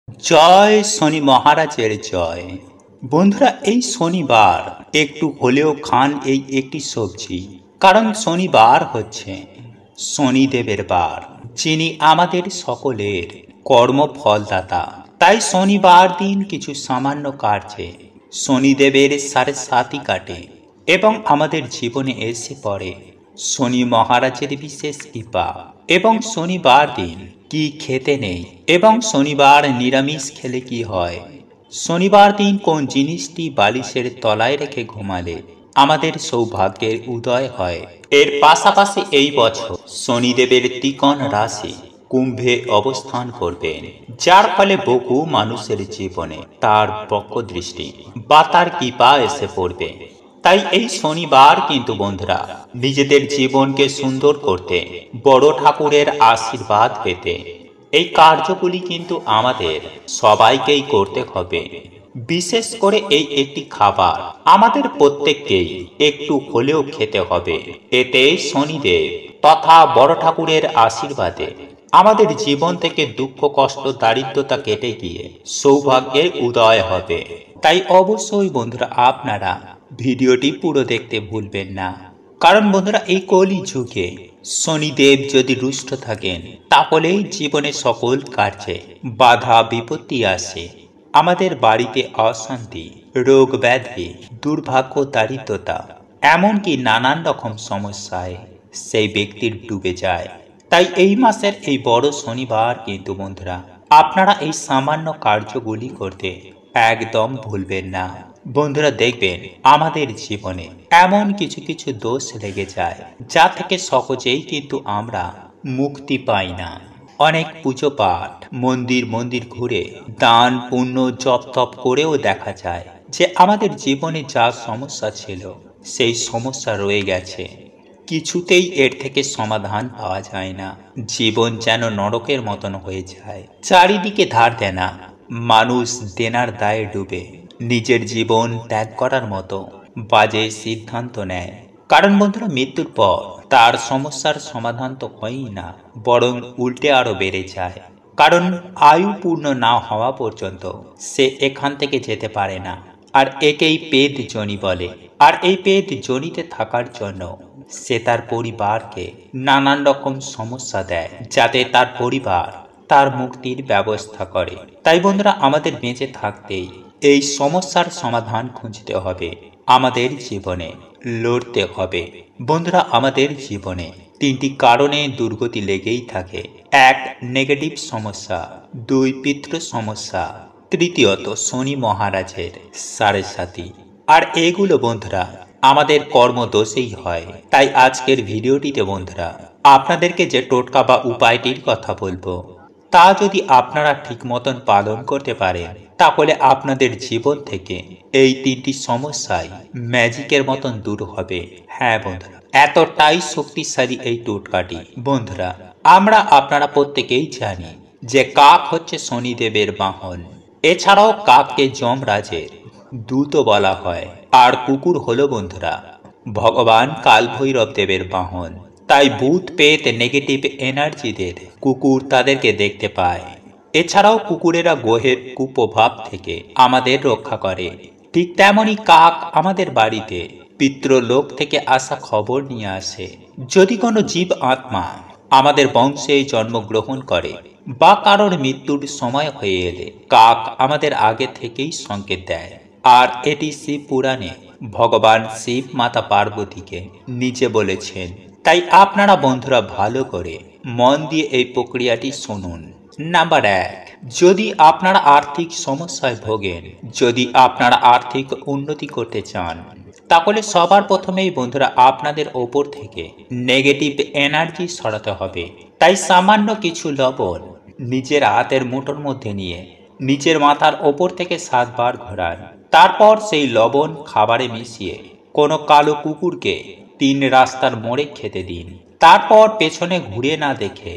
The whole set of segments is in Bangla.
জয় শনি মহারাজের জয়। বন্ধুরা, এই শনিবার একটু হলেও খান এই একটি সবজি, কারণ শনিবার হচ্ছে শনিদেবের বার, যিনি আমাদের সকলের কর্মফলদাতা। তাই শনিবার দিন কিছু সামান্য কার্যে শনিদেবের সাড়ে কাটে এবং আমাদের জীবনে এসে পড়ে শনি মহারাজের বিশেষ কৃপা। এবং শনিবার দিন কি খেতে নেই এবং শনিবার নিরামিষ খেলে কি হয়, শনিবার দিন কোন জিনিসটি বালিশের তলায় রেখে ঘুমালে আমাদের সৌভাগ্যের উদয় হয়। এর পাশাপাশি এই বছর শনিদেবের ত্রিকোণ রাশি কুম্ভে অবস্থান করবেন, যার ফলে বহু মানুষের জীবনে তার বক্র দৃষ্টি বা তার কৃপা এসে পড়বে। তাই এই শনিবার কিন্তু বন্ধুরা, নিজেদের জীবনকে সুন্দর করতে, বড় ঠাকুরের আশীর্বাদ পেতে এই কার্যগুলি কিন্তু আমাদের সবাইকেই করতে হবে। বিশেষ করে এই একটি খাবার আমাদের প্রত্যেককেই একটু হলেও খেতে হবে। এতে শনিদেব তথা বড় ঠাকুরের আশীর্বাদে আমাদের জীবন থেকে দুঃখ, কষ্ট, দারিদ্রতা কেটে গিয়ে সৌভাগ্যের উদয় হবে। তাই অবশ্যই বন্ধুরা, আপনারা ভিডিওটি পুরো দেখতে ভুলবেন না। কারণ বন্ধুরা, এই কলি যুগে শনিদেব যদি রুষ্ট থাকেন, তাহলেই জীবনে সকল কার্যে বাধা বিপত্তি আসে। আমাদের বাড়িতে অশান্তি, রোগ ব্যাধি, দুর্ভাগ্য, দারিদ্রতা, এমনকি নানান রকম সমস্যায় সেই ব্যক্তির ডুবে যায়। তাই এই মাসের এই বড় শনিবার কিন্তু বন্ধুরা, আপনারা এই সামান্য কার্যগুলি করতে একদম ভুলবেন না। বন্ধুরা, দেখবেন আমাদের জীবনে এমন কিছু কিছু দোষ লেগে যায়, যা থেকে সহজেই কিন্তু আমরা মুক্তি পাই না। অনেক পুজো পাঠ, মন্দির ঘুরে দান পুণ্য জপ তপ করেও দেখা যায় যে আমাদের জীবনে যা সমস্যা ছিল সেই সমস্যা রয়ে গেছে, কিছুতেই এর থেকে সমাধান পাওয়া যায় না। জীবন যেন নরকের মতন হয়ে যায়, চারিদিকে ধার দেনা, মানুষ দেনার দায়ে ডুবে নিজের জীবন ত্যাগ করার মতো বাজে সিদ্ধান্ত নেয়। কারণ বন্ধুরা, মৃত্যুর পর তার সমস্যার সমাধান তো হয়ই না, বরং উল্টে আরো বেড়ে যায়। কারণ আয়ু পূর্ণ না হওয়া পর্যন্ত সে এখান থেকে যেতে পারে না। আর একেই পেদ জনি বলে। আর এই পেদ জনিতে থাকার জন্য সে তার পরিবারকে নানান রকম সমস্যা দেয়, যাতে তার পরিবার তার মুক্তির ব্যবস্থা করে। তাই বন্ধুরা, আমাদের বেঁচে থাকতেই এই সমস্যার সমাধান খুঁজতে হবে, আমাদের জীবনে লড়তে হবে। বন্ধুরা, আমাদের জীবনে তিনটি কারণে দুর্গতি লেগেই থাকে। এক, নেগেটিভ সমস্যা। দুই, পিতৃ সমস্যা। তৃতীয়ত শনি মহারাজের সাড়ে। আর এগুলো বন্ধুরা আমাদের কর্মদোষেই হয়। তাই আজকের ভিডিওটিতে বন্ধুরা, আপনাদেরকে যে টোটকা বা উপায়টির কথা বলবো, তা যদি আপনারা ঠিক মতন পালন করতে পারেন, তাহলে আপনাদের জীবন থেকে এই তিনটি সমস্যাই ম্যাজিকের মতন দূর হবে। হ্যাঁ বন্ধুরা, এতটাই শক্তিশালী এই টোটকাটি। বন্ধুরা, আপনারা প্রত্যেকেই জানি যে কাক হচ্ছে শনিদেবের বাহন। এছাড়াও কাককে যমরাজের দূত বলা হয়। আর কুকুর হলো বন্ধুরা ভগবান কালভৈরব দেবের বাহন। তাই ভূত পেত নেগেটিভ এনার্জিদের কুকুর তাদেরকে দেখতে পায়। এছাড়াও কুকুরেরা গ্রহের কুপ্রভাব থেকে আমাদের রক্ষা করে। ঠিক তেমনই কাক আমাদের বাড়িতে পিতৃলোক থেকে আসা খবর নিয়ে আসে। যদি কোনো জীব আত্মা আমাদের বংশে জন্মগ্রহণ করে বা কারোর মৃত্যুর সময় হয়ে এলে কাক আমাদের আগে থেকেই সংকেত দেয়। আর এটি শিব পুরাণে ভগবান শিব মাতা পার্বতীকে নিজে বলেছেন। তাই আপনারা বন্ধুরা ভালো করে মন দিয়ে এই প্রক্রিয়াটি শুনুন। নাম্বার 1, যদি আপনারা আর্থিক সমস্যায় ভোগেন, যদি আপনারা আর্থিক উন্নতি করতে চান, তাহলে সবার প্রথমেই বন্ধুরা আপনাদের ওপর থেকে নেগেটিভ এনার্জি সরাতে হবে। তাই সামান্য কিছু লবণ নিজের হাতের মুঠোর মধ্যে নিয়ে নিজের মাথার ওপর থেকে 7 বার ঘোরান। তারপর সেই লবণ খাবারে মিশিয়ে কোনো কালো কুকুরকে 3 রাস্তার মোড়ে খেতে দিন। তারপর পেছনে ঘুরে না দেখে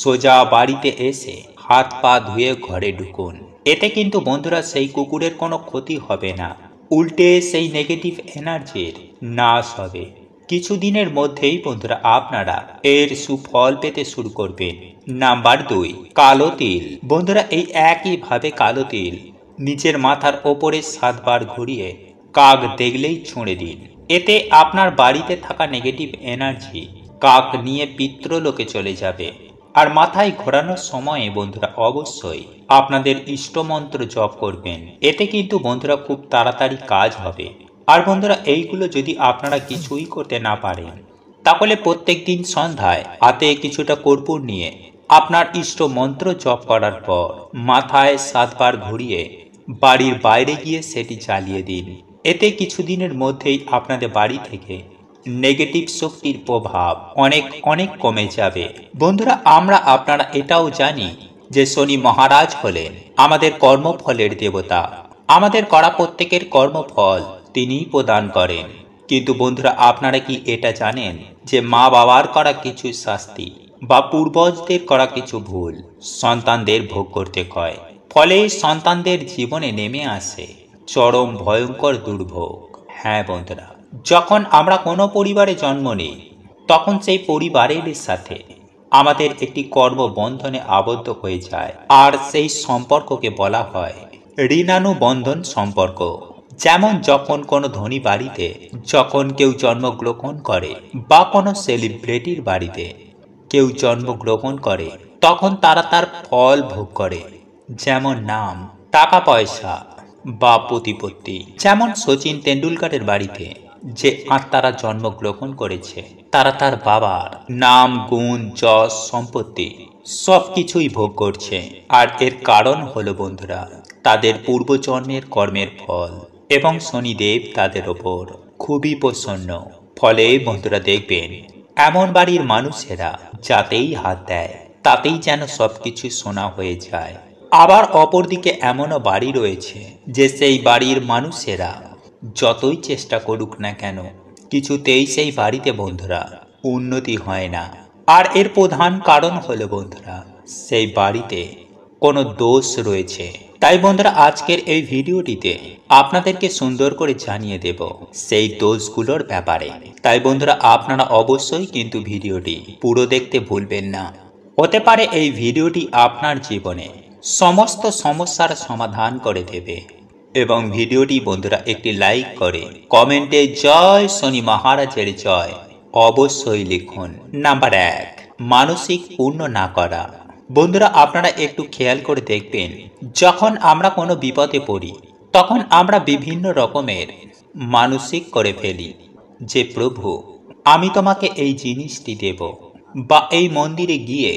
সোজা বাড়িতে এসে হাত পা ধুয়ে ঘরে ঢুকুন। এতে কিন্তু বন্ধুরা সেই কুকুরের কোনো ক্ষতি হবে না, উল্টে সেই নেগেটিভ এনার্জির নাশ হবে। কিছুদিনের মধ্যেই বন্ধুরা আপনারা এর সুফল পেতে শুরু করবেন। নাম্বার 2, কালো তিল। বন্ধুরা এই একইভাবে কালো তিল নিজের মাথার ওপরে 7 বার ঘুরিয়ে কাক দেখলেই ছুঁড়ে দিন। এতে আপনার বাড়িতে থাকা নেগেটিভ এনার্জি কাক নিয়ে পিতৃলোকে চলে যাবে। আর মাথায় ঘোরানোর সময়ে বন্ধুরা অবশ্যই আপনাদের ইষ্টমন্ত্র জপ করবেন। এতে কিন্তু বন্ধুরা খুব তাড়াতাড়ি কাজ হবে। আর বন্ধুরা এইগুলো যদি আপনারা কিছুই করতে না পারেন, তাহলে প্রত্যেক দিন সন্ধ্যায় হাতে কিছুটা কর্পূর নিয়ে আপনার ইষ্ট মন্ত্র জপ করার পর মাথায় 7 বার ঘুরিয়ে বাড়ির বাইরে গিয়ে সেটি জ্বালিয়ে দিন। এতে কিছুদিনের মধ্যেই আপনাদের বাড়ি থেকে নেগেটিভ শক্তির প্রভাব অনেক কমে যাবে। বন্ধুরা আপনারা এটাও জানি যে শনি মহারাজ হলেন আমাদের কর্মফলের দেবতা। আমাদের করা প্রত্যেকের কর্মফল তিনিই প্রদান করেন। কিন্তু বন্ধুরা আপনারা কি এটা জানেন যে মা বাবার করা কিছু শাস্তি বা পূর্বজদের করা কিছু ভুল সন্তানদের ভোগ করতে হয়। ফলে সন্তানদের জীবনে নেমে আসে চরম ভয়ঙ্কর দুর্ভোগ। হ্যাঁ বন্ধুরা, যখন আমরা কোনো পরিবারে জন্ম নিই তখন সেই পরিবারের সাথে আমাদের একটি কর্মবন্ধনে আবদ্ধ হয়ে যায়। আর সেই সম্পর্ককে বলা হয় ঋণানুবন্ধন সম্পর্ক। যেমন যখন কোনো ধনী বাড়িতে যখন কেউ জন্মগ্রহণ করে বা কোনো সেলিব্রিটির বাড়িতে কেউ জন্মগ্রহণ করে, তখন তারা তার ফল ভোগ করে। যেমন নাম, টাকা পয়সা বা প্রতিপত্তি। যেমন সচিন তেন্ডুলকরের বাড়িতে যে আত্মারা জন্মগ্রহণ করেছে তারা তার বাবার নাম, গুণ, যশ, সম্পত্তি সবকিছুই ভোগ করছে। আর এর কারণ হলো বন্ধুরা তাদের পূর্বজন্মের কর্মের ফল। এবং শনিদেব তাদের ওপর খুবই প্রসন্ন। ফলে বন্ধুরা দেখবেন এমন বাড়ির মানুষেরা যাতেই হাত দেয় তাতেই যেন সবকিছু সোনা হয়ে যায়। আবার অপরদিকে এমনও বাড়ি রয়েছে যে সেই বাড়ির মানুষেরা যতই চেষ্টা করুক না কেন কিছুতেই সেই বাড়িতে বন্ধুরা উন্নতি হয় না। আর এর প্রধান কারণ হলো বন্ধুরা সেই বাড়িতে কোনো দোষ রয়েছে। তাই বন্ধুরা আজকের এই ভিডিওটিতে আপনাদেরকে সুন্দর করে জানিয়ে দেব সেই দোষগুলোর ব্যাপারে। তাই বন্ধুরা আপনারা অবশ্যই কিন্তু ভিডিওটি পুরো দেখতে ভুলবেন না। হতে পারে এই ভিডিওটি আপনার জীবনে সমস্ত সমস্যার সমাধান করে দেবে। এবং ভিডিওটি বন্ধুরা একটি লাইক করে কমেন্টে জয় শনি মহারাজের জয় অবশ্যই লিখুন। নাম্বার 1, মানসিক পূর্ণ না করা। বন্ধুরা আপনারা একটু খেয়াল করে দেখবেন যখন আমরা কোনো বিপদে পড়ি তখন আমরা বিভিন্ন রকমের মানসিক করে ফেলি যে প্রভু আমি তোমাকে এই জিনিসটি দেব বা এই মন্দিরে গিয়ে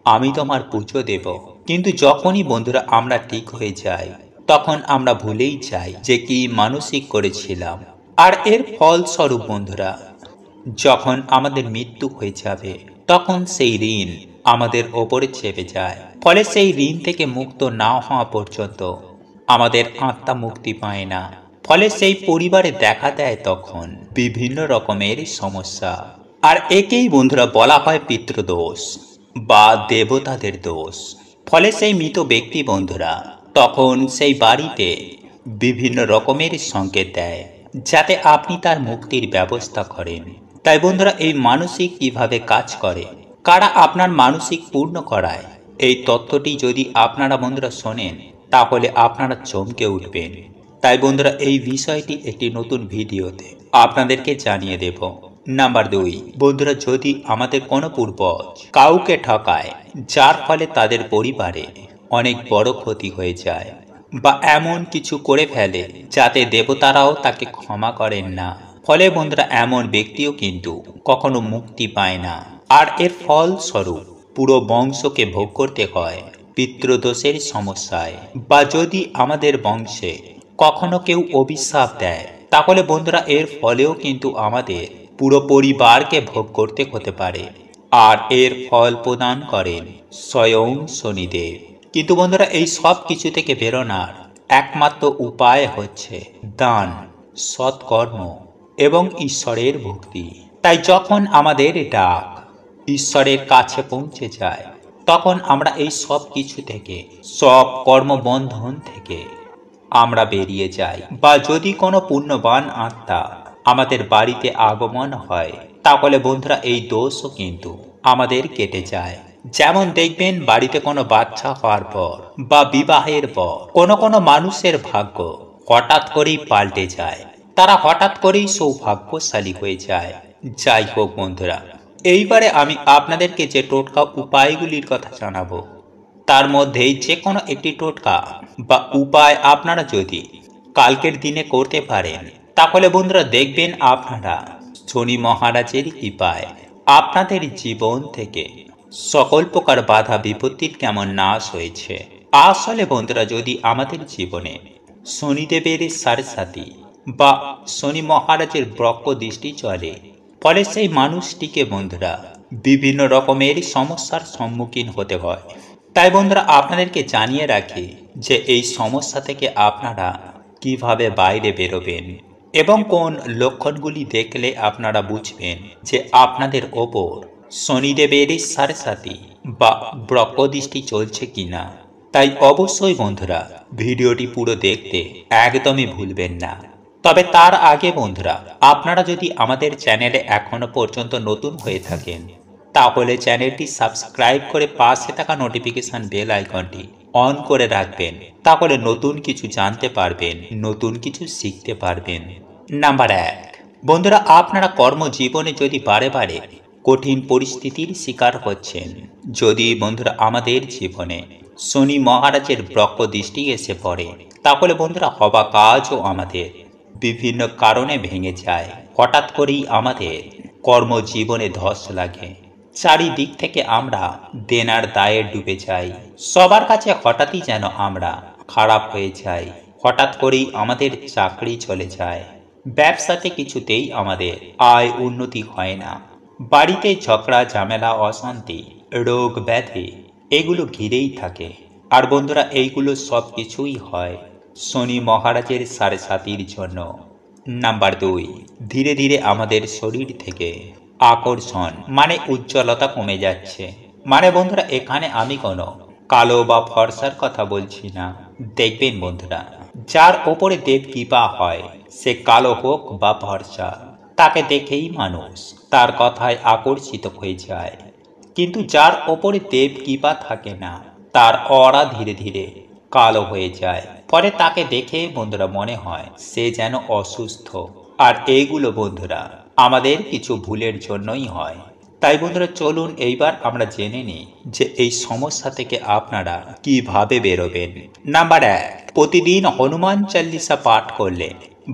আমি তোমার পুজো দেব। কিন্তু যখনই বন্ধুরা আমরা ঠিক হয়ে যাই তখন আমরা ভুলেই যাই যে কি মানসিক করেছিলাম। আর এর ফলস্বরূপ বন্ধুরা যখন আমাদের মৃত্যু হয়ে যাবে তখন সেই ঋণ আমাদের ওপরে চেপে যায়। ফলে সেই ঋণ থেকে মুক্ত না হওয়া পর্যন্ত আমাদের আত্মা মুক্তি পায় না। ফলে সেই পরিবারে দেখা দেয় তখন বিভিন্ন রকমের সমস্যা। আর একেই বন্ধুরা বলা হয় পিতৃদোষ বা দেবতাদের দোষ। ফলে সেই মৃত ব্যক্তি বন্ধুরা তখন সেই বাড়িতে বিভিন্ন রকমের সংকেত দেয় যাতে আপনি তার মুক্তির ব্যবস্থা করেন। তাই বন্ধুরা এই মানসিক কিভাবে কাজ করে, কারা আপনার মানসিক পূর্ণ করায়, এই তত্ত্বটি যদি আপনারা বন্ধুরা শোনেন তাহলে আপনারা চমকে উঠবেন। তাই বন্ধুরা এই বিষয়টি একটি নতুন ভিডিওতে আপনাদেরকে জানিয়ে দেব। নাম্বার 2, বন্ধুরা যদি আমাদের কোনো পূর্বজ কাউকে ঠকায় যার ফলে তাদের পরিবারে অনেক বড় ক্ষতি হয়ে যায় বা এমন কিছু করে ফেলে যাতে দেবতারাও তাকে ক্ষমা করেন না, ফলে বন্ধুরা এমন ব্যক্তিও কিন্তু কখনো মুক্তি পায় না। আর এর ফলস্বরূপ পুরো বংশকে ভোগ করতে হয় পিতৃদোষের সমস্যায়। বা যদি আমাদের বংশে কখনো কেউ অভিশাপ দেয় তাহলে বন্ধুরা এর ফলেও কিন্তু আমাদের পুরো পরিবারকে ভোগ করতে হতে পারে। আর এর ফল প্রদান করেন স্বয়ং শনিদেব। কিন্তু বন্ধুরা এই সব কিছু থেকে বেরোনোর একমাত্র উপায় হচ্ছে দান, সৎকর্ম এবং ঈশ্বরের ভক্তি। তাই যখন আমাদের ডাক ঈশ্বরের কাছে পৌঁছে যায় তখন আমরা এই সব কিছু থেকে, সব কর্মবন্ধন থেকে আমরা বেরিয়ে যাই। বা যদি কোনো পুণ্যবান আত্মা আমাদের বাড়িতে আগমন হয়, তাহলে বন্ধুরা এই দোষও কিন্তু আমাদের কেটে যায়। যেমন দেখবেন বাড়িতে কোনো বাচ্চা হওয়ার পর বা বিবাহের পর কোনো কোনো মানুষের ভাগ্য হঠাৎ করেই পাল্টে যায়, তারা হঠাৎ করেই সৌভাগ্যশালী হয়ে যায়। যাই হোক বন্ধুরা, এইবারে আমি আপনাদেরকে যে টোটকা উপায়গুলির কথা জানাবো, তার মধ্যেই যে কোনো একটি টোটকা বা উপায় আপনারা যদি কালকের দিনে করতে পারেন, তাহলে বন্ধুরা দেখবেন আপনারা শনি মহারাজের কৃপায় আপনাদের জীবন থেকে সকল প্রকার বাধা বিপত্তির কেমন নাশ হয়েছে। আসলে বন্ধুরা, যদি আমাদের জীবনে শনিদেবের সারসাথী বা শনি মহারাজের ব্রহ্ম দৃষ্টি চলে, ফলে সেই মানুষটিকে বন্ধুরা বিভিন্ন রকমের সমস্যার সম্মুখীন হতে হয়। তাই বন্ধুরা আপনাদেরকে জানিয়ে রাখি যে এই সমস্যা থেকে আপনারা কিভাবে বাইরে বেরোবেন এবং কোন লক্ষণগুলি দেখলে আপনারা বুঝবেন যে আপনাদের ওপর শনিদেবের সারসাথী বা ব্রহ্ম দৃষ্টি চলছে কিনা। তাই অবশ্যই বন্ধুরা ভিডিওটি পুরো দেখতে একদমই ভুলবেন না। তবে তার আগে বন্ধুরা, আপনারা যদি আমাদের চ্যানেলে এখনো পর্যন্ত নতুন হয়ে থাকেন, তাহলে চ্যানেলটি সাবস্ক্রাইব করে পাশে থাকা নোটিফিকেশন বেল আইকনটি অন করে রাখবেন। তাহলে নতুন কিছু জানতে পারবেন, নতুন কিছু শিখতে পারবেন। নাম্বার 1, বন্ধুরা আপনারা কর্মজীবনে যদি বারে বারে কঠিন পরিস্থিতির শিকার হচ্ছেন, যদি বন্ধুরা আমাদের জীবনে শনি মহারাজের ব্রহ্ম দৃষ্টি এসে পড়ে, তাহলে বন্ধুরা হওয়া কাজও আমাদের বিভিন্ন কারণে ভেঙে যায়। হঠাৎ করেই আমাদের কর্মজীবনে ধস লাগে, চারিদিক থেকে আমরা দেনার দায়ে ডুবে যাই, সবার কাছে হঠাৎই যেন আমরা খারাপ হয়ে যাই, হঠাৎ করেই আমাদের চাকরি চলে যায়, ব্যবসাতে কিছুতেই আমাদের আয় উন্নতি হয় না, বাড়িতে ঝগড়া ঝামেলা অশান্তি রোগ ব্যাধি এগুলো ঘিরেই থাকে। আর বন্ধুরা এইগুলো সব কিছুই হয় শনি মহারাজের সারসাথীর জন্য। নাম্বার 2, ধীরে ধীরে আমাদের শরীর থেকে আকর্ষণ মানে উজ্জ্বলতা কমে যাচ্ছে। মানে বন্ধুরা এখানে আমি কোনো কালো বা ফর্সার কথা বলছি না। দেখবেন বন্ধুরা, যার ওপরে দেব কৃপা হয়, সে কালো হোক বা ফর্সা, তাকে দেখেই মানুষ তার কথায় আকর্ষিত হয়ে যায়। কিন্তু যার ওপরে দেব কৃপা থাকে না, তার অরা ধীরে ধীরে কালো হয়ে যায়, ফলে তাকে দেখে বন্ধুরা মনে হয় সে যেন অসুস্থ। আর এইগুলো বন্ধুরা আমাদের কিছু ভুলের জন্যই হয়। তাই বন্ধুরা চলুন এইবার আমরা জেনে নিই যে এই সমস্যা থেকে আপনারা কিভাবে বেরোবেন। নাম্বার 1, প্রতিদিন হনুমান চালিসা পাঠ করলে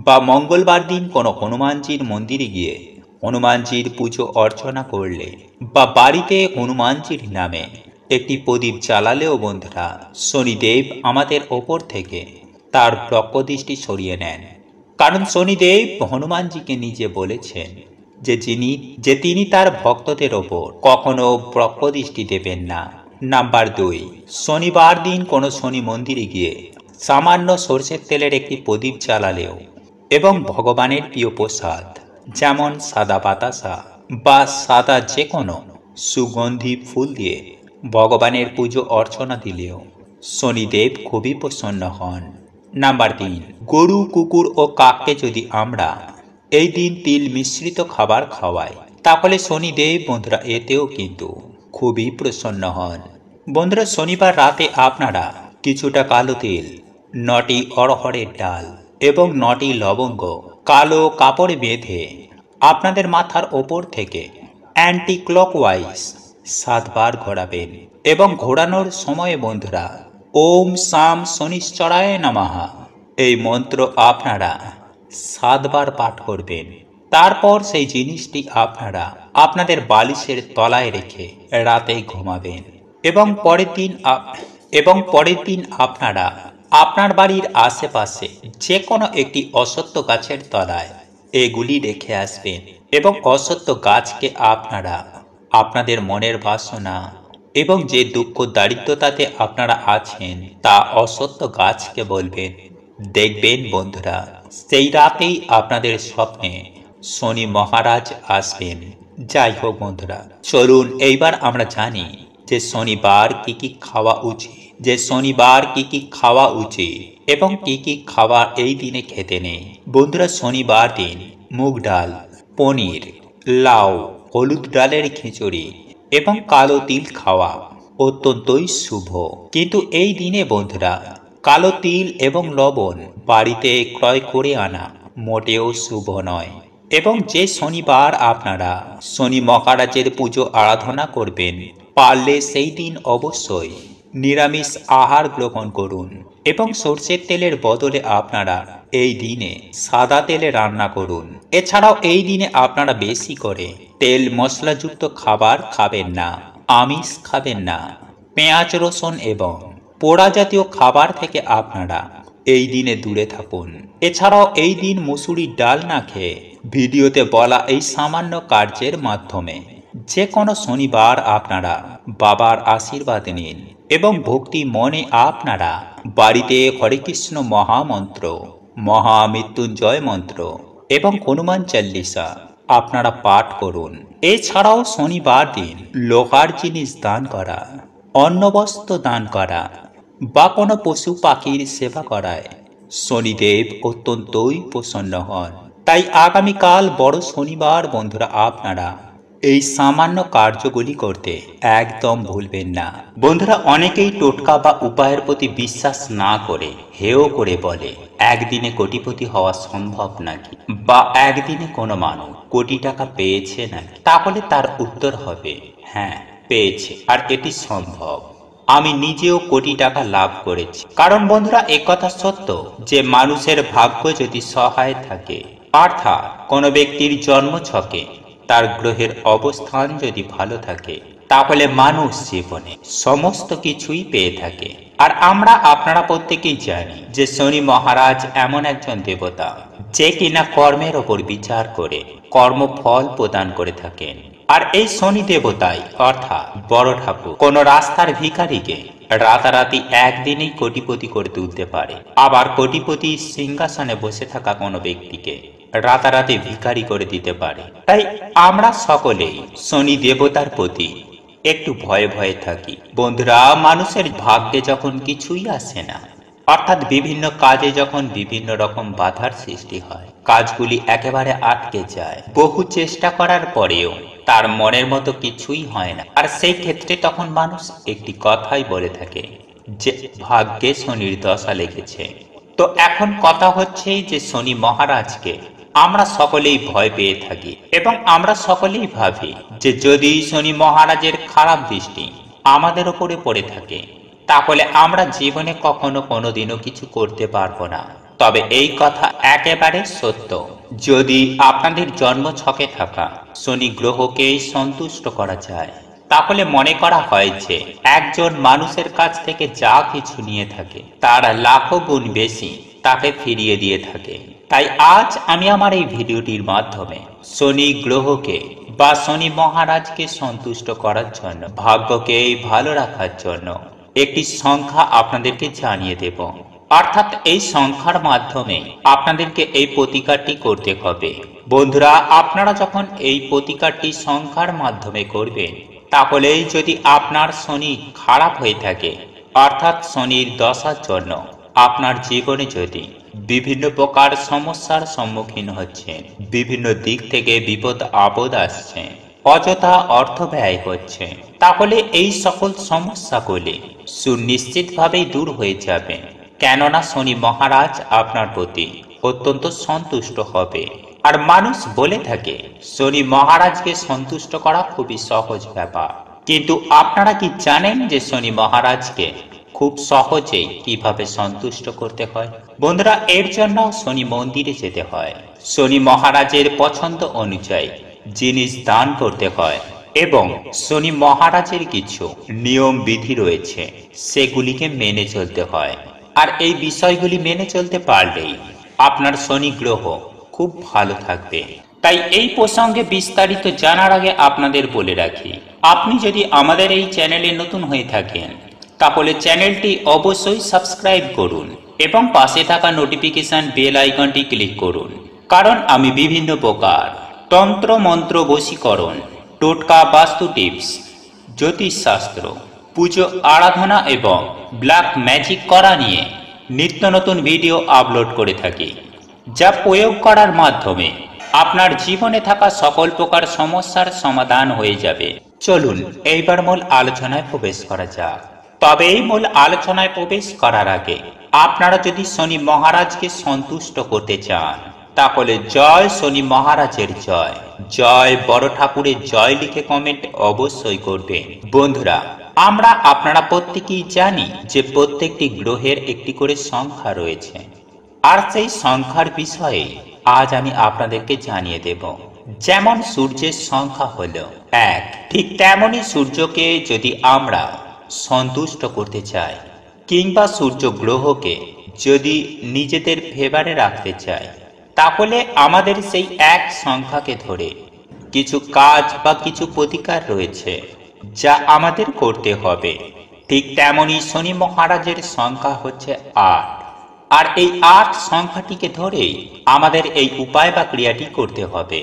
বা মঙ্গলবার দিন কোনো হনুমানজির মন্দিরে গিয়ে হনুমানজির পুজো অর্চনা করলে বা বাড়িতে হনুমানজির নামে একটি প্রদীপ জ্বালালেও বন্ধুরা শনিদেব আমাদের ওপর থেকে তার ব্রহ্ম দৃষ্টি সরিয়ে নেন। কারণ শনিদেব হনুমানজিকে নিজে বলেছেন যে তিনি তার ভক্তদের ওপর কখনো ব্রহ্ম দৃষ্টি দেবেন না। নাম্বার 2, শনিবার দিন কোনো শনি মন্দিরে গিয়ে সামান্য সরষের তেলের একটি প্রদীপ জ্বালালেও এবং ভগবানের প্রিয় প্রসাদ যেমন সাদা বাতাসা বা সাদা যে কোনো সুগন্ধি ফুল দিয়ে ভগবানের পুজো অর্চনা দিলেও শনিদেব খুবই প্রসন্ন হন। নাম্বার 3, গরু কুকুর ও কাককে যদি আমরা এই দিন তিল মিশ্রিত খাবার খাওয়াই, তাহলে শনিদেব বন্ধুরা এতেও কিন্তু খুবই প্রসন্ন হন। বন্ধুরা শনিবার রাতে আপনারা কিছুটা কালো তিল, 9টি অড়হরের ডাল এবং 9টি লবঙ্গ কালো কাপড়ে বেঁধে আপনাদের মাথার ওপর থেকে অ্যান্টি ক্লকওয়াইজ 7 বার ঘোরাবেন এবং ঘোরানোর সময়ে বন্ধুরা ওম সাম শনিশ্চরায় নমঃ এই মন্ত্র আপনারা 7 বার পাঠ করবেন। তারপর সেই জিনিসটি আপনারা আপনাদের বালিশের তলায় রেখে রাতে ঘুমাবেন এবং পরের দিন আপনারা আপনার বাড়ির আশেপাশে যে কোনো একটি অশ্বত্থ গাছের তলায় এগুলি রেখে আসবেন এবং অশ্বত্থ গাছকে আপনারা আপনাদের মনের বাসনা এবং যে দুঃখ দারিদ্রতাতে আপনারা আছেন তা অশ্বত্থ গাছকে বলবেন। দেখবেন বন্ধুরা সেই রাতেই আপনাদের স্বপ্নে শনি মহারাজ আসবেন। যাই হোক বন্ধুরা চলুন এইবার আমরা জানি যে শনিবার কি কি খাওয়া উচিত এবং কি কি খাবার এই দিনে খেতে নেই। বন্ধুরা শনিবার দিন মুগ ডাল, পনির, লাউ, হলুদ ডালের খিচুড়ি এবং কালো তিল খাওয়া অত্যন্তই শুভ। কিন্তু এই দিনে বন্ধুরা কালো তিল এবং লবণ বাড়িতে ক্রয় করে আনা মোটেও শুভ নয়। এবং যে শনিবার আপনারা শনি মহারাজের পুজো আরাধনা করবেন, পারলে সেই দিন অবশ্যই নিরামিষ আহার গ্রহণ করুন এবং সরষের তেলের বদলে আপনারা এই দিনে সাদা তেলে রান্না করুন। এছাড়াও এই দিনে আপনারা বেশি করে তেল মশলাযুক্ত খাবার খাবেন না, আমিষ খাবেন না, পেঁয়াজ রসুন এবং পোড়া জাতীয় খাবার থেকে আপনারা এই দিনে দূরে থাকুন। এছাড়াও এই দিন মুসুরির ডাল না খেয়ে ভিডিওতে বলা এই সামান্য কার্যের মাধ্যমে যে কোনো শনিবার আপনারা বাবার আশীর্বাদ নিন এবং ভক্তি মনে আপনারা বাড়িতে হরে কৃষ্ণ মহামন্ত্র, মহামৃত্যুঞ্জয় মন্ত্র এবং হনুমান চল্লিশা আপনারা পাঠ করুন। এছাড়াও শনিবার দিন লোহার জিনিস দান করা, অন্নবস্ত্র দান করা বা কোনো পশু পাখির সেবা করায় শনিদেব অত্যন্তই প্রসন্ন হন। তাই আগামীকাল বড় শনিবার বন্ধুরা আপনারা এই সামান্য কার্যগুলি করতে একদম ভুলবেন না। বন্ধুরা অনেকেই টোটকা বা উপায়ের প্রতি বিশ্বাস না করে হেয় করে বলে একদিনে কোটিপতি হওয়া সম্ভব নাকি, বা একদিনে কোনো মানুষ কোটি টাকা পেয়েছে নাকি। তাহলে তার উত্তর হবে হ্যাঁ পেয়েছে, আর এটি সম্ভব। আমি নিজেও কোটি টাকা লাভ করেছি। কারণ বন্ধুরা একথা সত্য যে মানুষের ভাগ্য যদি সহায় থাকে, অর্থাৎ কোনো ব্যক্তির জন্ম ছকে তার গ্রহের অবস্থান যদি ভালো থাকে, তাহলে মানুষ জীবনে সমস্ত কিছুই পেয়ে থাকে। আর আমরা আপনারা প্রত্যেকেই জানি যে শনি মহারাজ এমন একজন দেবতা যে কিনা কর্মের ওপর বিচার করে কর্মফল প্রদান করে থাকেন। আর এই শনি দেবতাই অর্থাৎ বড় ঠাকুর কোন রাস্তার ভিখারিকে রাতারাতি একদিনেই কোটিপতি করে তুলতে পারে, আবার কোটিপতি সিংহাসনে বসে থাকা কোনো ব্যক্তিকে রাতারাতি ভিখারি করে দিতে পারে। তাই আমরা সকলেই শনি দেবতার প্রতি একটু ভয়ে ভয়ে থাকি। বন্ধুরা মানুষের ভাগ্যে যখন কিছুই আসে না, অর্থাৎ বিভিন্ন কাজে যখন বিভিন্ন রকম বাধার সৃষ্টি হয়, কাজগুলি একেবারে আটকে যায়, বহু চেষ্টা করার পরেও তার মনের মতো কিছুই হয় না, আর সেই ক্ষেত্রে তখন মানুষ একটি কথাই বলে থাকে যে ভাগ্যে শনির দশা লেগেছে। তো এখন কথা হচ্ছে যে শনি মহারাজকে আমরা সকলেই ভয় পেয়ে থাকি এবং আমরা সকলেই ভাবি যে যদি শনি মহারাজের খারাপ দৃষ্টি আমাদের উপরে পড়ে থাকে তাহলে আমরা জীবনে কখনো কোনোদিনও কিছু করতে পারবো না। তবে এই কথা একেবারে সত্য। যদি আপনাদের জন্ম ছকে থাকা শনি গ্রহকে সন্তুষ্ট করা যায়, তাহলে মনে করা হয় যে একজন মানুষের কাছ থেকে যা কিছু নিয়ে থাকে তার লাখো গুণ বেশি তাকে ফিরিয়ে দিয়ে থাকে। তাই আজ আমি আমার এই ভিডিওটির মাধ্যমে শনি গ্রহকে বা শনি মহারাজকে সন্তুষ্ট করার জন্য, ভাগ্যকে ভালো রাখার জন্য একটি সংখ্যা আপনাদেরকে জানিয়ে দেব। অর্থাৎ এই সংখ্যার মাধ্যমে আপনাদেরকে এই প্রতিকারটি করতে হবে। বন্ধুরা আপনারা যখন এই প্রতিকারটি সংখ্যার মাধ্যমে করবেন, তাহলে যদি আপনার শনি খারাপ হয়ে থাকে, অর্থাৎ শনির দশার জন্য আপনার জীবনে যদি বিভিন্ন প্রকার সমস্যার সম্মুখীন হচ্ছেন, বিভিন্ন দিক থেকে বিপদ আপদ আসছে, অযথা অর্থ ব্যয় হচ্ছে, তাহলে এই সকল সমস্যাগুলি সুনিশ্চিতভাবেই দূর হয়ে যাবে। কেননা শনি মহারাজ আপনার প্রতি অত্যন্ত সন্তুষ্ট হবে। আর মানুষ বলে থাকে শনি মহারাজকে সন্তুষ্ট করা খুবই সহজ ব্যাপার, কিন্তু আপনারা কি জানেন যে শনি মহারাজকে খুব সহজেই কিভাবে সন্তুষ্ট করতে হয়? বন্ধুরা এর জন্য শনি মন্দিরে যেতে হয়, শনি মহারাজের পছন্দ অনুযায়ী জিনিস দান করতে হয় এবং শনি মহারাজের কিছু নিয়ম বিধি রয়েছে সেগুলিকে মেনে চলতে হয়। আর এই বিষয়গুলি মেনে চলতে পারলেই আপনার শনি গ্রহ খুব ভালো থাকবে। তাই এই প্রসঙ্গে বিস্তারিত জানার আগে আপনাদের বলে রাখি, আপনি যদি আমাদের এই চ্যানেলে নতুন হয়ে থাকেন তাহলে চ্যানেলটি অবশ্যই সাবস্ক্রাইব করুন এবং পাশে থাকা নোটিফিকেশন বেল আইকনটি ক্লিক করুন। কারণ আমি বিভিন্ন প্রকার তন্ত্র মন্ত্র বশীকরণ, টোটকা, বাস্তু টিপস, জ্যোতিষশাস্ত্র, পুজো আরাধনা এবং ব্ল্যাক ম্যাজিক করা নিয়ে নিত্য নতুন ভিডিও আপলোড করে থাকি, যা প্রয়োগ করার মাধ্যমে আপনার জীবনে থাকা সকল প্রকার সমস্যার সমাধান হয়ে যাবে। চলুন এইবার মূল আলোচনায় প্রবেশ করা যাক। তবে এই মূল আলোচনায় প্রবেশ করার আগে আপনারা যদি শনি মহারাজকে সন্তুষ্ট করতে চান তাহলে জয় শনি মহারাজের জয়, জয় বড় ঠাকুরের জয় লিখে কমেন্ট অবশ্যই করবেন। বন্ধুরা, আমরা আপনারা প্রত্যেকেই জানি যে প্রত্যেকটি গ্রহের একটি করে সংখ্যা রয়েছে, আর সেই সংখ্যার বিষয়ে আজ আমি আপনাদেরকে জানিয়ে দেব। যেমন সূর্যের সংখ্যা হলো 1, ঠিক তেমনি সূর্যকে যদি আমরা সন্তুষ্ট করতে চাই কিংবা সূর্য গ্রহকে যদি নিজেদের ফেভারে রাখতে চাই তাহলে আমাদের সেই এক সংখ্যাকে ধরে কিছু কাজ বা কিছু প্রতিকার রয়েছে যা আমাদের করতে হবে। ঠিক তেমনি শনি মহারাজের সংখ্যা হচ্ছে 8, আর এই 8 সংখ্যাটিকে ধরেই আমাদের এই উপায় বা ক্রিয়াটি করতে হবে।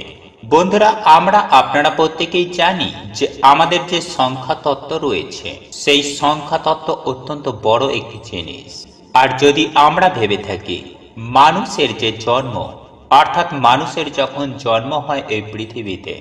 বন্ধুরা, আমরা আপনারা প্রত্যেকেই জানি যে আমাদের যে সংখ্যা তত্ত্ব রয়েছে সেই সংখ্যা তত্ত্ব অত্যন্ত বড় একটি জিনিস। আর যদি আমরা ভেবে থাকি মানুষের যে জন্ম, অর্থাৎ মানুষের যখন জন্ম হয় এই পৃথিবীতে,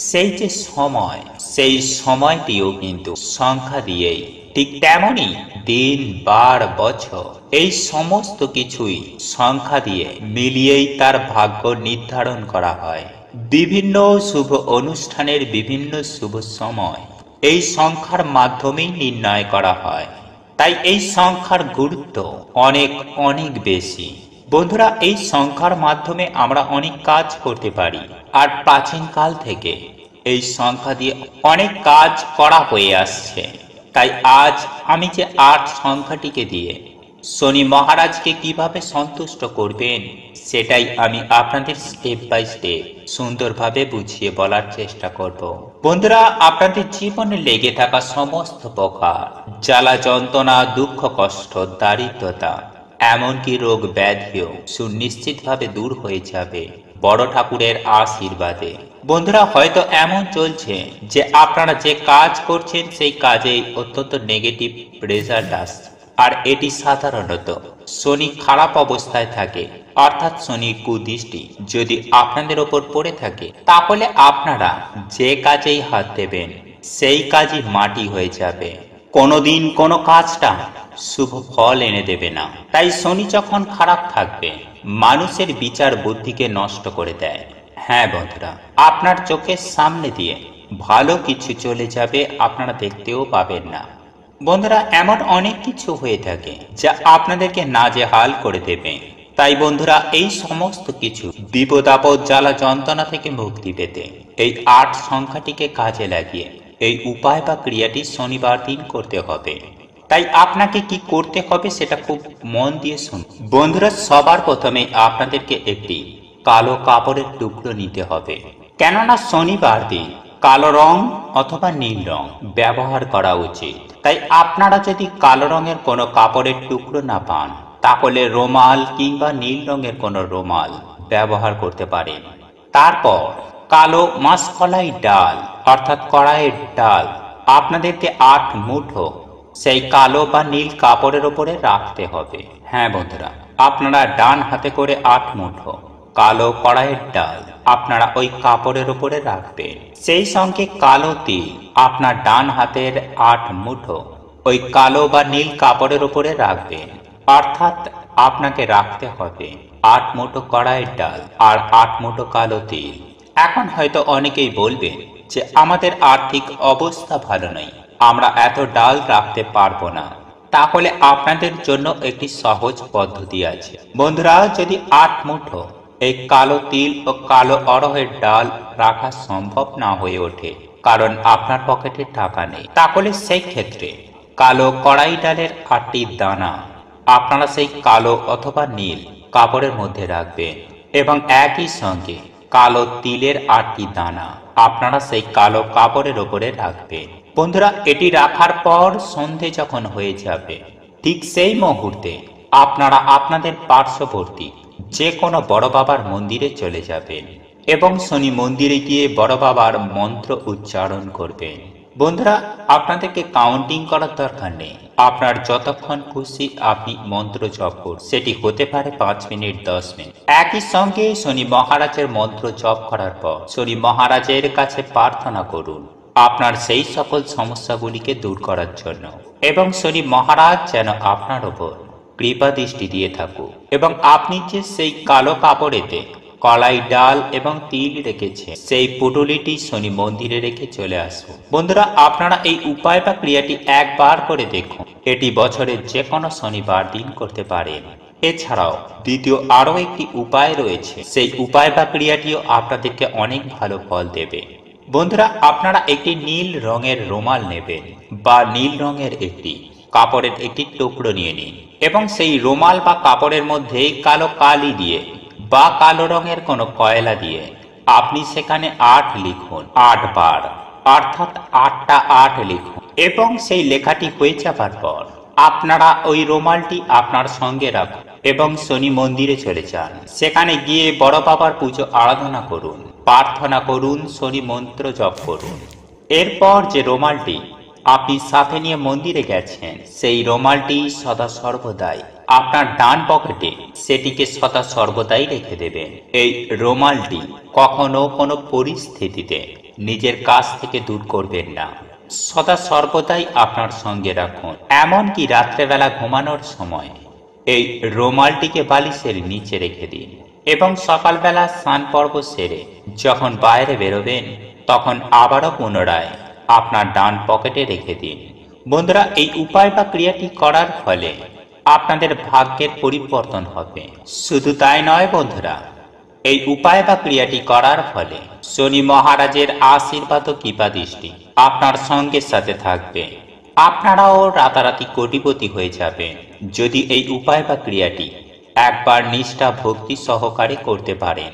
সেই যে সময়, সেই সময়টিও কিন্তু সংখ্যা দিয়েই, ঠিক তেমনি দিন, বার, বছর এই সমস্ত কিছুই সংখ্যা দিয়ে মিলিয়েই তার ভাগ্য নির্ধারণ করা হয়। বিভিন্ন শুভ অনুষ্ঠানের বিভিন্ন শুভ সময় এই সংখ্যার মাধ্যমেই নির্ণয় করা হয়। তাই এই সংখ্যার গুরুত্ব অনেক অনেক বেশি। বন্ধুরা, এই সংখ্যার মাধ্যমে আমরা অনেক কাজ করতে পারি, আর প্রাচীনকাল থেকে এই সংখ্যা দিয়ে অনেক কাজ করা হয়ে আসছে। তাই আজ আমি যে 8 সংখ্যাটিকে দিয়ে শনি মহারাজকে কিভাবে সন্তুষ্ট করবেন সেটাই আমি আপনাদের স্টেপ বাই স্টেপ সুন্দরভাবে বুঝিয়ে বলার চেষ্টা করব। বন্ধুরা, আপনাদের জীবনে লেগে থাকা সমস্ত প্রকার জ্বালা যন্ত্রণা, দুঃখ কষ্ট, দারিদ্রতা, এমনকি রোগ ব্যাধিও সুনিশ্চিতভাবে দূর হয়ে যাবে বড় ঠাকুরের আশীর্বাদে। বন্ধুরা, হয়তো এমন চলছে যে আপনারা যে কাজ করছেন সেই কাজে অত্যন্ত নেগেটিভ রেজাল্ট আসছে, আর এটি সাধারণত শনি খারাপ অবস্থায় থাকে, অর্থাৎ শনির কুদৃষ্টি যদি আপনাদের ওপর পড়ে থাকে তাহলে আপনারা যে কাজেই হাত দেবেন সেই কাজই মাটি হয়ে যাবে। কোনোদিন কোনো কাজটা শুভ ফল এনে দেবে না। তাই শনি যখন খারাপ থাকবে মানুষের বিচার বুদ্ধিকে নষ্ট করে দেয়। হ্যাঁ বন্ধুরা, আপনার চোখের সামনে দিয়ে ভালো কিছু চলে যাবে, আপনারা দেখতেও পাবেন না। বন্ধুরা, এমন অনেক কিছু হয়ে থাকে যা আপনাদেরকে নাজেহাল করে দেবে। তাই বন্ধুরা, এই সমস্ত কিছু বিপদ আপদ জ্বালা যন্ত্রণা থেকে মুক্তি পেতে এই 8 সংখ্যাটিকে কাজে লাগিয়ে এই উপায় বা ক্রিয়াটি শনিবার দিন করতে হবে। তাই আপনাকে কি করতে হবে সেটা খুব মন দিয়ে শুনুন। বন্ধুরা, সবার প্রথমে আপনাদেরকে একটি কালো কাপড়ের টুকরো নিতে হবে, কেননা শনিবার দিন কালো রং অথবা নীল রং ব্যবহার করা উচিত। তাই আপনারা যদি কালো রঙের কোনো কাপড়ের টুকরো না পান তাহলে রুমাল কিংবা নীল রঙের কোনো রুমাল ব্যবহার করতে পারেন। তারপর কালো মাসকলাই ডাল অর্থাৎ কড়াইয়ের ডাল আপনাদেরকে 8 মুঠো সেই কালো বা নীল কাপড়ের উপরে রাখতে হবে। হ্যাঁ বন্ধুরা, আপনারা ডান হাতে করে 8 মুঠো কালো কড়াইয়ের ডাল আপনারা ওই কাপড়ের উপরে রাখবেন। সেই সঙ্গে কালো তিল আপনার ডান হাতের 8 মুঠো ওই কালো বা নীল কাপড়ের উপরে রাখবেন। অর্থাৎ আপনাকে রাখতে হবে 8 মুঠো কড়াইয়ের ডাল আর 8 মুঠো কালো তিল। এখন হয়তো অনেকেই বলবেন যে আমাদের আর্থিক অবস্থা ভালো নয়, আমরা এত ডাল রাখতে পারবো না। তাহলে আপনাদের জন্য একটি সহজ পদ্ধতি আছে। বন্ধুরা, যদি 8 মুঠো এই কালো তিল ও কালো অড়হরের ডাল রাখা সম্ভব না হয়ে ওঠে কারণ আপনার পকেটে টাকা নেই, তাহলে সেই ক্ষেত্রে কালো কড়াই ডালের 8টি দানা আপনারা সেই কালো অথবা নীল কাপড়ের মধ্যে রাখবেন এবং একই সঙ্গে কালো তিলের 8টি দানা আপনারা সেই কালো কাপড়ের উপরে রাখবেন। বন্ধুরা, এটি রাখার পর সন্ধে যখন হয়ে যাবে ঠিক সেই মুহূর্তে আপনারা আপনাদের পার্শ্ববর্তী যে কোনো বড় বাবার মন্দিরে চলে যাবেন এবং শনি মন্দিরে গিয়ে বড় বাবার মন্ত্র উচ্চারণ করবেন। বন্ধুরা, আপনাদেরকে কাউন্টিং করার দরকার নেই, আপনার যতক্ষণ খুশি আপনি মন্ত্র জপ করুন, সেটি হতে পারে 5 মিনিট 10 মিনিট। একই সঙ্গে শনি মহারাজের মন্ত্র জপ করার পর শনি মহারাজের কাছে প্রার্থনা করুন আপনার সেই সকল সমস্যাগুলিকে দূর করার জন্য, এবং শনি মহারাজ যেন আপনার ওপর কৃপা দৃষ্টি দিয়ে থাকুক, এবং আপনি যে সেই কালো কাপড়েতে কলাই ডাল এবং তিল রেখেছে সেই পুটুলিটি শনি মন্দিরে রেখে চলে আসুন। বন্ধুরা, আপনারা এই উপায় বা ক্রিয়াটি একবার করে দেখুন। এটি বছরের যে কোনো শনিবার দিন করতে পারেন। এছাড়াও দ্বিতীয় আরও একটি উপায় রয়েছে, সেই উপায় বা ক্রিয়াটিও আপনাদেরকে অনেক ভালো ফল দেবে। বন্ধুরা, আপনারা একটি নীল রঙের রুমাল নেবেন বা নীল রঙের একটি কাপড়ের একটি টুকরো নিয়ে নিন, এবং সেই রুমাল বা কাপড়ের মধ্যে কালো কালি দিয়ে বা কালো রঙের কোনো কয়লা দিয়ে আপনি সেখানে 8 লিখুন, 8 বার, অর্থাৎ 8টা 8 লিখুন, এবং সেই লেখাটি হয়ে যাবার পর আপনারা ওই রুমালটি আপনার সঙ্গে রাখুন এবং শনি মন্দিরে চলে যান। সেখানে গিয়ে বড় বাবার পুজো আরাধনা করুন, প্রার্থনা করুন, শনি মন্ত্র জপ করুন। এরপর যে রুমালটি আপনি সাথে নিয়ে মন্দিরে গেছেন সেই রুমালটি সদা সর্বদাই আপনার ডান পকেটে সেটিকে সদা সর্বদাই রেখে দেবেন। এই রুমালটি কখনো কোনো পরিস্থিতিতে নিজের কাছ থেকে দূর করবেন না, সদা সর্বদাই আপনার সঙ্গে রাখুন। এমনকি রাত্রেবেলা ঘুমানোর সময় এই রুমালটিকে বালিশের নিচে রেখে দিন, এবং সকালবেলা স্নান পর্ব সেরে যখন বাইরে বেরোবেন তখন আবারও পুনরায় আপনার ডান পকেটে রেখে দিন। বন্ধুরা, এই উপায় বা ক্রিয়াটি করার ফলে আপনাদের ভাগ্যের পরিবর্তন হবে। শুধু তাই নয় বন্ধুরা, এই উপায় বা ক্রিয়াটি করার ফলে শনি মহারাজের আশীর্বাদ ও কৃপা দৃষ্টি আপনার সঙ্গের সাথে থাকবে। আপনারাও রাতারাতি কোটিপতি হয়ে যাবেন যদি এই উপায় বা ক্রিয়াটি একবার নিষ্ঠা ভক্তি সহকারে করতে পারেন।